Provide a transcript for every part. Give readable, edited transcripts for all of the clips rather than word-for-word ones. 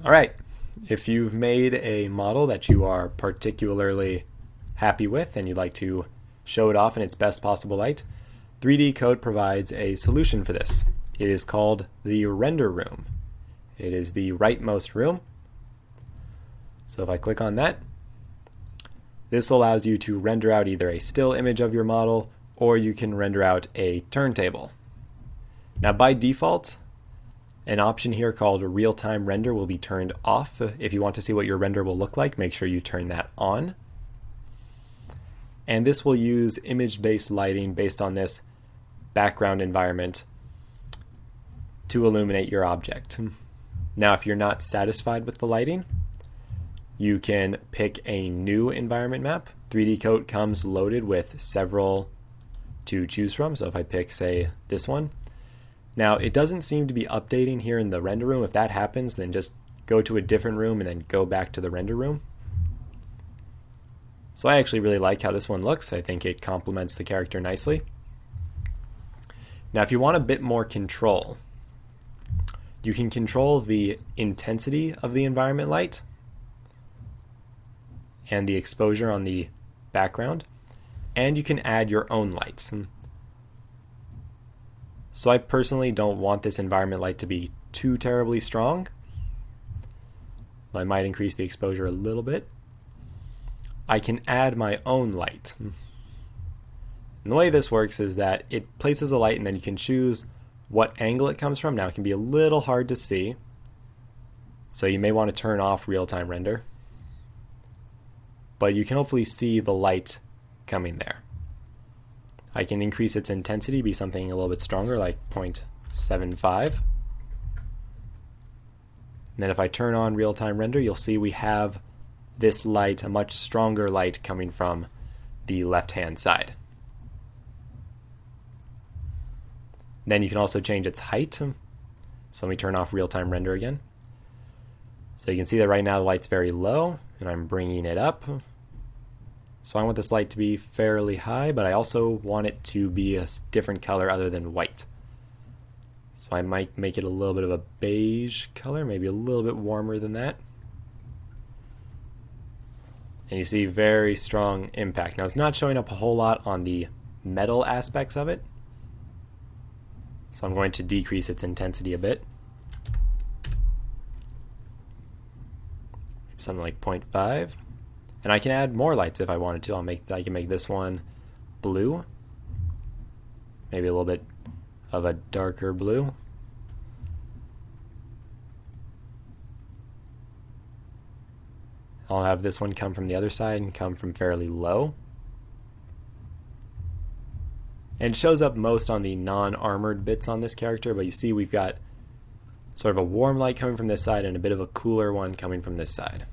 All right, if you've made a model that you are particularly happy with and you'd like to show it off in its best possible light, 3D-Coat provides a solution for this. It is called the render room. It is the rightmost room. So if I click on that, this allows you to render out either a still image of your model or you can render out a turntable. Now by default, an option here called real-time render will be turned off. If you want to see what your render will look like, make sure you turn that on. And this will use image-based lighting based on this background environment to illuminate your object. Now, if you're not satisfied with the lighting, you can pick a new environment map. 3D-Coat comes loaded with several to choose from. So if I pick, say, this one, now it doesn't seem to be updating here in the render room. If that happens, then just go to a different room and then go back to the render room. So I actually really like how this one looks. I think it complements the character nicely. Now if you want a bit more control, you can control the intensity of the environment light and the exposure on the background, and you can add your own lights. So I personally don't want this environment light to be too terribly strong. I might increase the exposure a little bit. I can add my own light. And the way this works is that it places a light and then you can choose what angle it comes from. Now it can be a little hard to see, so you may want to turn off real-time render, but you can hopefully see the light coming there. I can increase its intensity, be something a little bit stronger, like 0.75. And then if I turn on real-time render, you'll see we have this light, a much stronger light coming from the left-hand side. Then you can also change its height. So let me turn off real-time render again. So you can see that right now the light's very low, and I'm bringing it up. So I want this light to be fairly high, but I also want it to be a different color other than white. So I might make it a little bit of a beige color, maybe a little bit warmer than that. And you see very strong impact. Now it's not showing up a whole lot on the metal aspects of it, so I'm going to decrease its intensity a bit. Something like 0.5. And I can add more lights if I wanted to. I can make this one blue. Maybe a little bit of a darker blue. I'll have this one come from the other side and come from fairly low. And it shows up most on the non-armored bits on this character, but you see we've got sort of a warm light coming from this side and a bit of a cooler one coming from this side.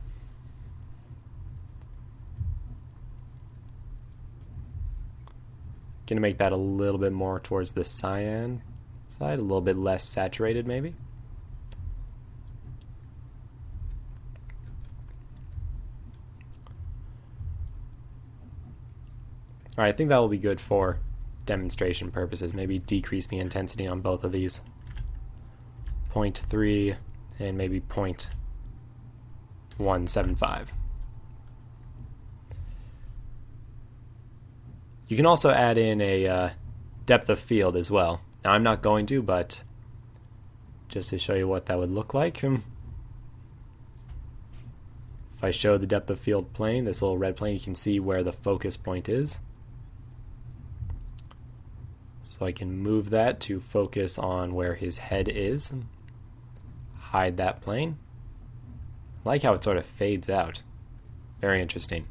Gonna make that a little bit more towards the cyan side, a little bit less saturated maybe. Alright, I think that will be good for demonstration purposes. Maybe decrease the intensity on both of these. 0.3 and maybe 0.175. You can also add in a depth of field as well. Now I'm not going to, but just to show you what that would look like. If I show the depth of field plane, this little red plane, you can see where the focus point is. So I can move that to focus on where his head is. Hide that plane. I like how it sort of fades out. Very interesting.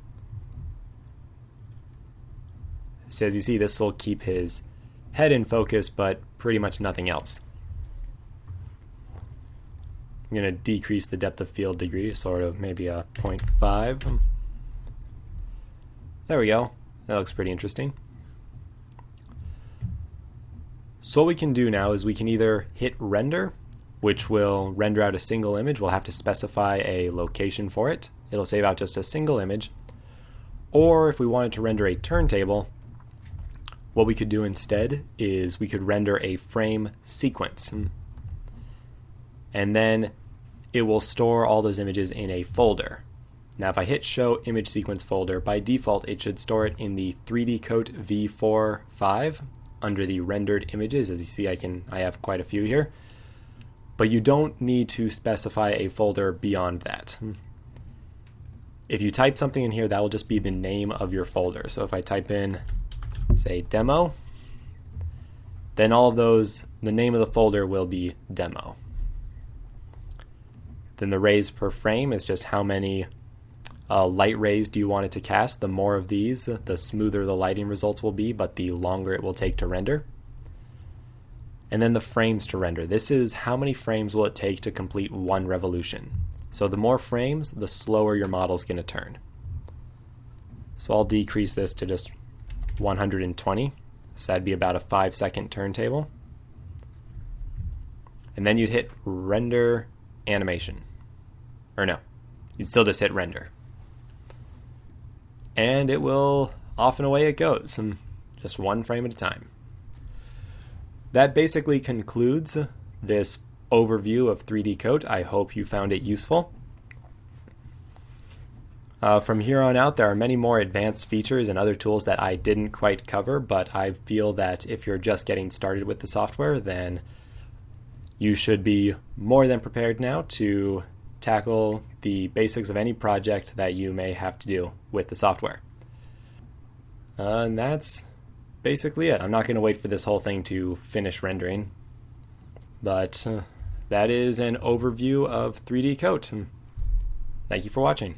So as you see, this will keep his head in focus, but pretty much nothing else. I'm going to decrease the depth of field degree, sort of maybe a 0.5. There we go. That looks pretty interesting. So what we can do now is we can either hit render, which will render out a single image. We'll have to specify a location for it. It'll save out just a single image. Or if we wanted to render a turntable, what we could do instead is we could render a frame sequence. And then it will store all those images in a folder. Now if I hit show image sequence folder, by default it should store it in the 3D-Coat v4.5 under the rendered images. As you see, I have quite a few here. But you don't need to specify a folder beyond that. If you type something in here, that will just be the name of your folder. So if I type in, say, demo, then all of those, the name of the folder will be demo. Then the rays per frame is just how many light rays do you want it to cast. The more of these, the smoother the lighting results will be, but the longer it will take to render. And then the frames to render. This is how many frames will it take to complete one revolution. So the more frames, the slower your model's going to turn. So I'll decrease this to just 120. So that'd be about a 5-second turntable. And then you'd hit render animation. Or no, you'd still just hit render. And it will, off and away it goes, and just one frame at a time. That basically concludes this overview of 3D-Coat. I hope you found it useful. From here on out, there are many more advanced features and other tools that I didn't quite cover, but I feel that if you're just getting started with the software, then you should be more than prepared now to tackle the basics of any project that you may have to do with the software. And that's basically it. I'm not going to wait for this whole thing to finish rendering, but that is an overview of 3D-Coat. Thank you for watching.